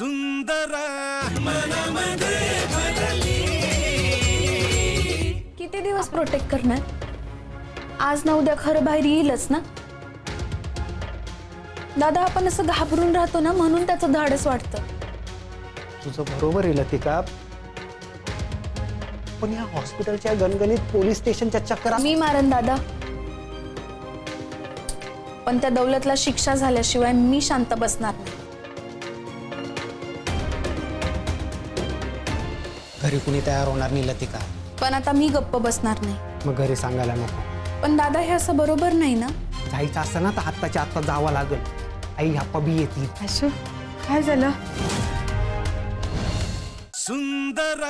सुंदर मनामध्ये भरली। किती दिवस प्रोटेक्ट करणार? आज ना उद्या खरं बाहेर येईलच ना दादा। आपण असं घाबरून राहतो ना म्हणून त्याचं धाडस वाटतं। तुझं बरोबर आहे लतिका, पण या हॉस्पिटलच्या गणगणित पोलीस स्टेशनच्या चक्करा मी मारन दादा, पण त्या दौलतला शिक्षा झाल्याशिवाय मी शांत बसणार नाही। घरी कुणी तयार होणार नाही लतिका। पण आता मी गप्प बसणार नाही। मग घरी सांगायला नको। पण दादा हे असं बरोबर नाही ना। जायचं असतं ना तर आत्ताच्या आत्ता जावं लागेल। आई ह्या पबी येतील। असं काय झालं? सुंदर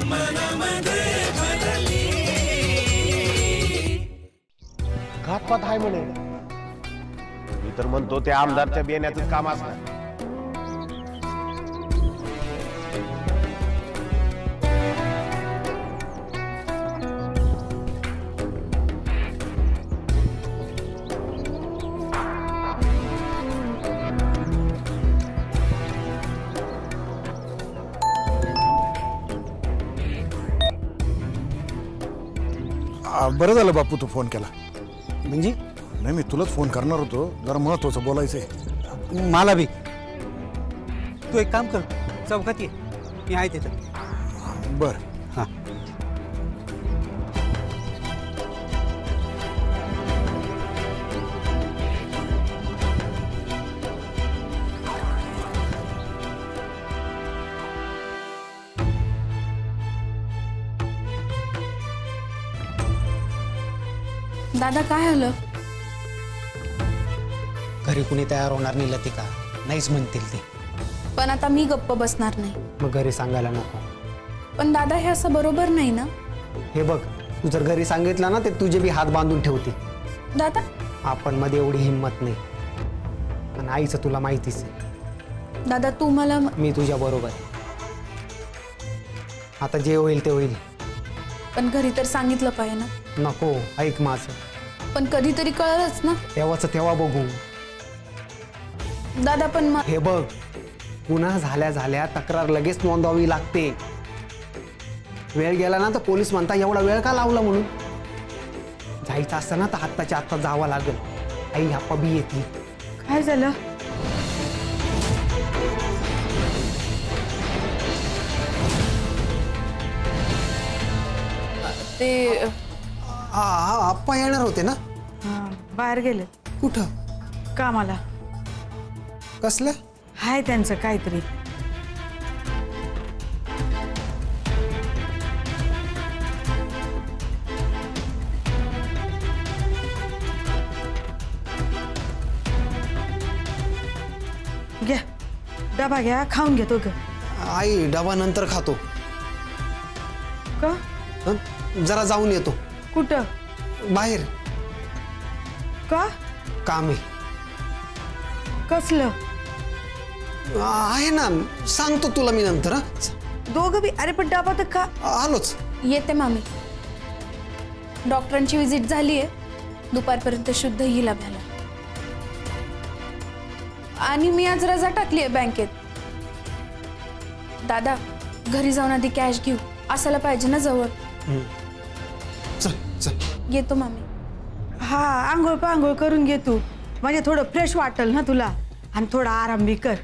मनामध्ये भरली। घातपात आहे म्हणे। मी तर म्हणतो ते आमदारच्या बियाण्याचं काम असणार। बरं झालं बापू तू फोन केला। म्हणजे नाही मी तुलाच फोन करणार होतो, जरा महत्वाचं बोलायचंय मला बी। तू एक काम कर, चौकात ये, मी आहे तिथं। बर हां दादा काय झालं? घरी कुणी तयार होणार नाही लतिका, नाहीच म्हणतील ते। पण आता मी गप्प बसणार नाही। मग घरी सांगायला नको। पण दादा हे असं बरोबर नाही ना। हे बघ, तू जर घरी सांगितलं ना ते तुझे बी हात बांधून ठेवतील। दादा आपण मध्ये एवढी हिंमत नाही, आणि आईचं तुला माहितीच आहे। दादा तू मला मी तुझ्या बरोबर आहे। आता जे होईल ते होईल। पण घरी तर सांगितलं पाहिजे ना। नको, ऐक माझं। पण कधीतरी कळलंच ना। तेव्हाच तेव्हा बघू। दादा पण हे बघ, गुन्हा झाल्या झाल्या तक्रार लगेच नोंदवावी लागते। वेळ गेला ना तर पोलीस म्हणता एवढा वेळ का लावला म्हणून। जायचं असतं ना तर आत्ताच्या आत्ता जावं लागेल। आई ह्या पबी येतील। काय झालं? ते आप्पा येणार होते ना? बाहेर गेले। कुठं? कामाला। कसलं? हाय त्यांचं काहीतरी। घ्या डबा घ्या, खाऊन घेतो ग। आई डबा नंतर खातो। का? जरा जाऊन येतो। कुठं? बाहेर। का? काम आहे। कसलं? आहे ना, सांगतो तुला मी नंतर। दोघं बी? अरे पण डबा तर का? आलोच। येते मामी। डॉक्टरांची विजिट झाली आहे, दुपारपर्यंत शुद्ध येईल आपल्याला। आणि मी आज रजा टाकली आहे बँकेत। दादा घरी जाऊन आधी कॅश घेऊ, असायला पाहिजे ना जवळ। चल चल येतो मामी। हा आंघोळ पांघोळ करून घे तू, म्हणजे थोडं फ्रेश वाटेल ना तुला, आणि थोडा आराम बी कर।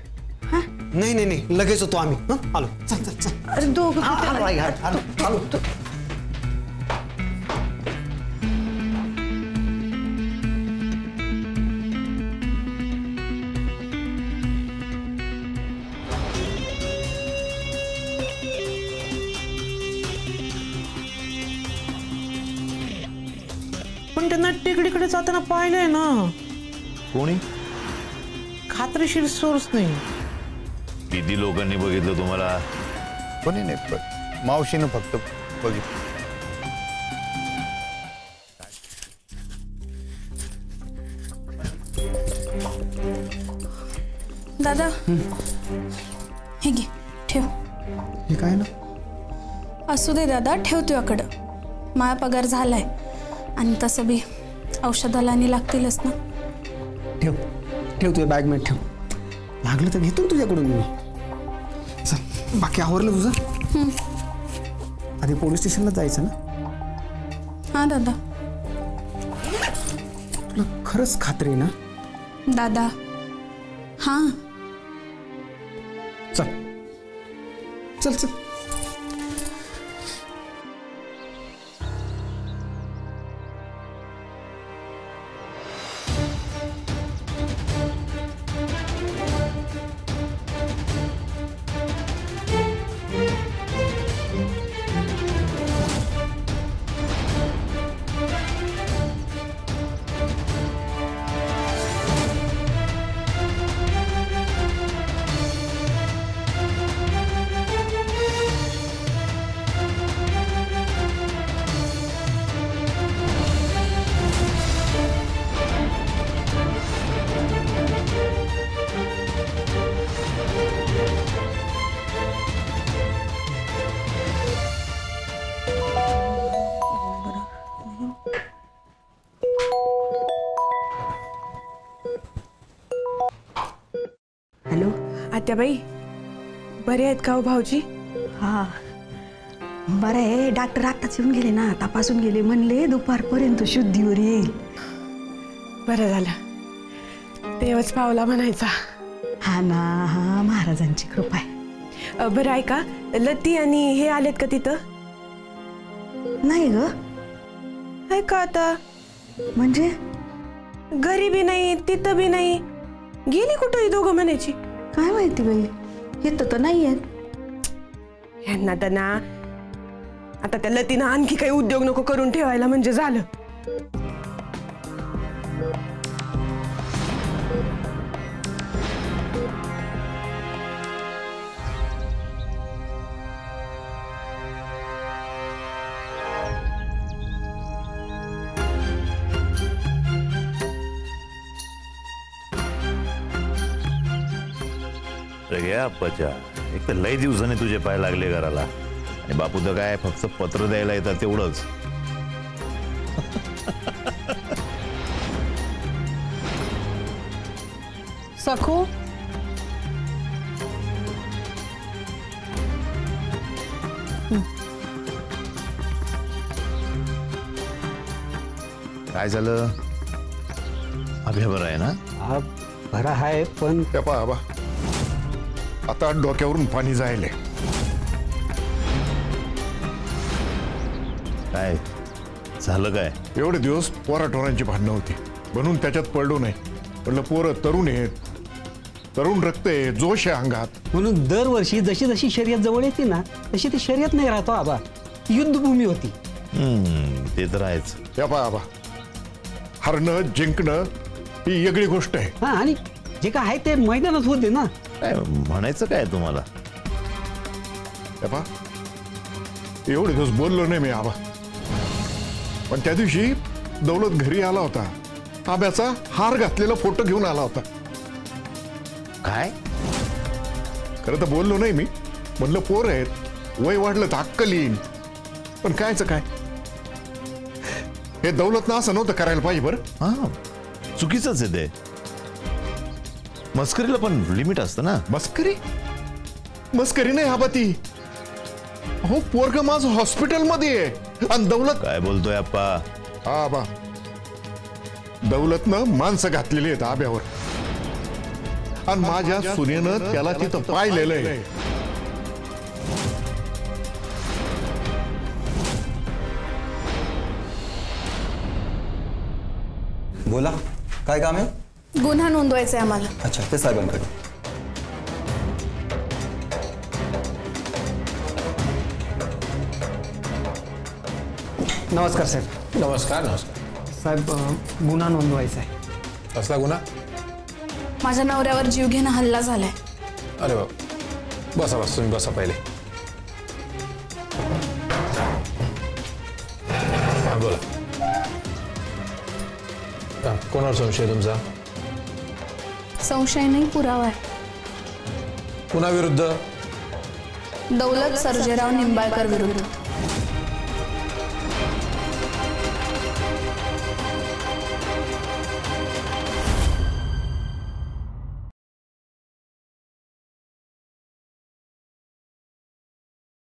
हा नाही नाही नाही, लगेच होतो आम्ही। आलो, चल चल चल। अरे दोघं आलो आई, आलो आलो। पण त्यांना टेकडीकडे जाताना पाहिलंय ना। कोणी? खात्रीशीर सोर्स नाही। किती लोकांनी बघितलं तुम्हाला? कोणी नाही, पण मावशीनं फक्त बघितलं। दादा हे घे, ठेव। हे काय ना? असू दे दादा, ठेव तुझ्याकडं। माझा पगार झालाय, आणि तसं बी औषधाला आणि लागतीलच ना। ठेव ठेव, तुझ्या बॅग मध्ये ठेव। लागलं तर घेतो तुझ्याकडून मी। बाकी आवरलं तुझं? आधी पोलीस स्टेशनला जायचं ना? हां दादा. तुला खरंच खात्री ना? दादा हां. चल चल चल. हॅलो आत्याबाई, बरे आहेत का हो भाऊजी? हा बरं आहे. डॉक्टर आत्ताच येऊन गेले ना, तपासून गेले. म्हणले दुपारपर्यंत शुद्धीवर येईल. बरं झालं, देवच पावला म्हणायचा. हा ना, हा महाराजांची कृपा आहे. बरं ऐका, लती आणि हे आलेत का तिथं? नाही ग. ऐका आता, म्हणजे घरी बी नाही तिथं बी नाही, गेली कुठं ही दोघं म्हणायची? काय माहिती बाई, येतं तर नाही आहेत. यांना तर ना आता त्या लतीनं आणखी काही उद्योग नको करून ठेवायला म्हणजे झालं. घ्या आप्पाच्या, एक तर लई दिवसाने तुझे पाय लागले घराला, आणि बापू तर काय फक्त पत्र द्यायला येतात तेवढंच. सखू काय झालं? अभ्या बरं आहे ना? हा बरा आहे, पण त्या पहा आबा, आता डोक्यावरून पाणी जायले. काय झालं? काय एवढे दिवस पोराटोरांची भांडणं होती म्हणून त्याच्यात पडलो नाही. म्हणलं पोरं तरुण आहेत, तरुण रक्त आहे, जोश आहे अंगात. म्हणून दरवर्षी जशी जशी शर्यत जवळ येते ना, तशी ती शर्यत नाही राहतो आबा, युद्धभूमी होती. ते तर आहेच. त्या पहा आबा, हरणं जिंकणं ही वेगळी गोष्ट आहे. हा, आणि जे काय आहे ते मैदानात होते ना. काय म्हणायचं काय तुम्हाला? त्या पहा, एवढे दिवस बोललो नाही मी आबा, पण त्या दिवशी दौलत घरी आला होता, आब्याचा हार घातलेला फोटो घेऊन आला होता. काय? खरं तर बोललो नाही मी, म्हणलं पोर आहेत, वय वाढलं तर अक्कल येईल. पण कायचं काय, हे दौलतनं असं नव्हतं करायला पाहिजे. बरं, हा चुकीचंच आहे ते. मस्करीला पण लिमिट असतं ना. मस्करी? मस्करी नाही आबा ती. हो, पोरग माझं हॉस्पिटलमध्ये आहे आणि दौलत. काय बोलतोय अप्पा? हा आबा, दौलतनं माणसं घातलेली आहेत आब्यावर, आणि माझ्या सुनेनं त्याला तिथं पाहिलेलं आहे. बोला, काय काम आहे? गुन्हा नोंदवायचा आहे आम्हाला. अच्छा, ते साहेबांकडे. नमस्कार साहेब. नमस्कार. नमस्कार साहेब, गुन्हा नोंदवायचा आहे. कसला गुन्हा? माझ्या नवऱ्यावर जीवघेणा हल्ला झालाय. अरे बाबा, बसा बस, तुम्ही बसा पहिले. हा बोला. कोणावर संशय तुमचा? संशय नाही, पुरावा आहे. कुणाविरुद्ध? दौलत सर्जेराव निंबाळकर विरुद्ध.